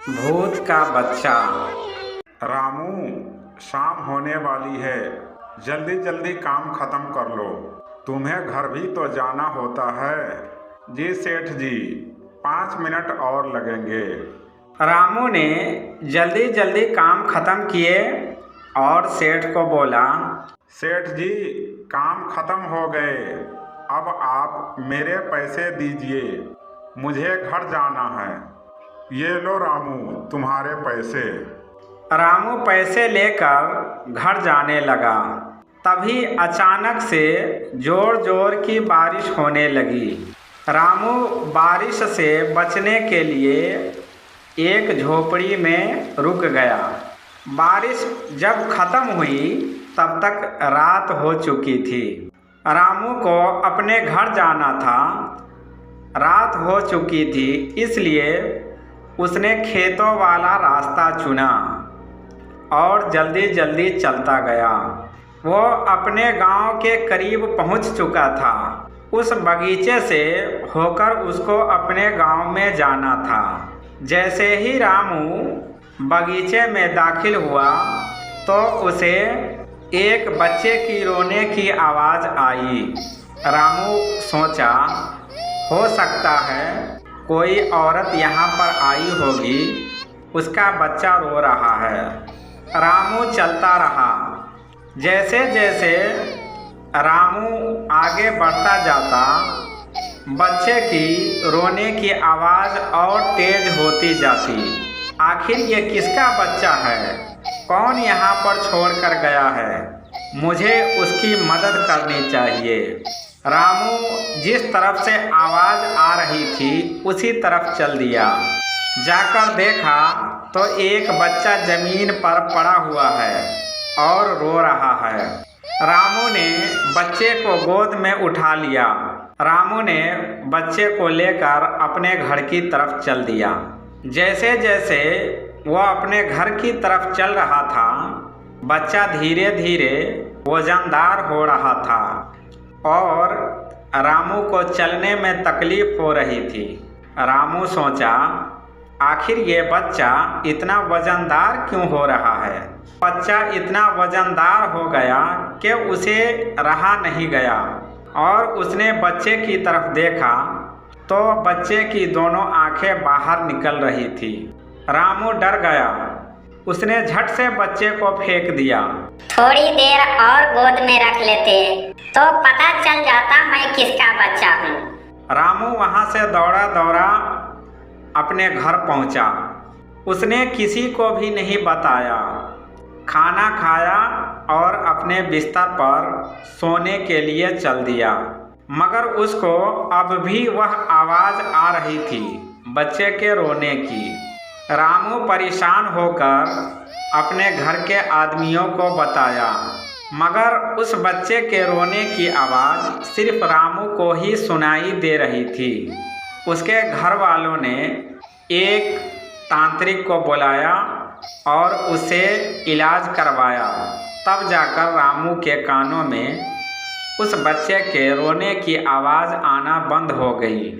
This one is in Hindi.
भूत का बच्चा। रामू, शाम होने वाली है, जल्दी जल्दी काम खत्म कर लो। तुम्हें घर भी तो जाना होता है। जी सेठ जी, 5 मिनट और लगेंगे। रामू ने जल्दी जल्दी काम खत्म किए और सेठ को बोला, सेठ जी, काम खत्म हो गए, अब आप मेरे पैसे दीजिए, मुझे घर जाना है। ये लो रामू, तुम्हारे पैसे। रामू पैसे लेकर घर जाने लगा। तभी अचानक से जोर जोर की बारिश होने लगी। रामू बारिश से बचने के लिए एक झोपड़ी में रुक गया। बारिश जब खत्म हुई तब तक रात हो चुकी थी। रामू को अपने घर जाना था। रात हो चुकी थी, इसलिए उसने खेतों वाला रास्ता चुना और जल्दी जल्दी चलता गया। वो अपने गांव के करीब पहुंच चुका था। उस बगीचे से होकर उसको अपने गांव में जाना था। जैसे ही रामू बगीचे में दाखिल हुआ तो उसे एक बच्चे की रोने की आवाज़ आई। रामू सोचा, हो सकता है कोई औरत यहाँ पर आई होगी, उसका बच्चा रो रहा है। रामू चलता रहा। जैसे जैसे रामू आगे बढ़ता जाता, बच्चे की रोने की आवाज़ और तेज होती जाती। आखिर ये किसका बच्चा है? कौन यहाँ पर छोड़कर गया है? मुझे उसकी मदद करनी चाहिए। रामू जिस तरफ से आवाज़ आ रही थी उसी तरफ चल दिया। जाकर देखा तो एक बच्चा ज़मीन पर पड़ा हुआ है और रो रहा है। रामू ने बच्चे को गोद में उठा लिया। रामू ने बच्चे को लेकर अपने घर की तरफ चल दिया। जैसे जैसे वह अपने घर की तरफ चल रहा था, बच्चा धीरे धीरे वजनदार हो रहा था और रामू को चलने में तकलीफ हो रही थी। रामू सोचा, आखिर ये बच्चा इतना वजनदार क्यों हो रहा है? बच्चा इतना वजनदार हो गया कि उसे रहा नहीं गया और उसने बच्चे की तरफ देखा तो बच्चे की दोनों आंखें बाहर निकल रही थी। रामू डर गया। उसने झट से बच्चे को फेंक दिया। थोड़ी देर और गोद में रख लेते तो पता चल जाता मैं किसका बच्चा हूँ। रामू वहाँ से दौड़ा दौड़ा अपने घर पहुँचा। उसने किसी को भी नहीं बताया। खाना खाया और अपने बिस्तर पर सोने के लिए चल दिया। मगर उसको अब भी वह आवाज़ आ रही थी, बच्चे के रोने की। रामू परेशान होकर अपने घर के आदमियों को बताया, मगर उस बच्चे के रोने की आवाज़ सिर्फ रामू को ही सुनाई दे रही थी। उसके घर वालों ने एक तांत्रिक को बुलाया और उसे इलाज करवाया। तब जाकर रामू के कानों में उस बच्चे के रोने की आवाज़ आना बंद हो गई।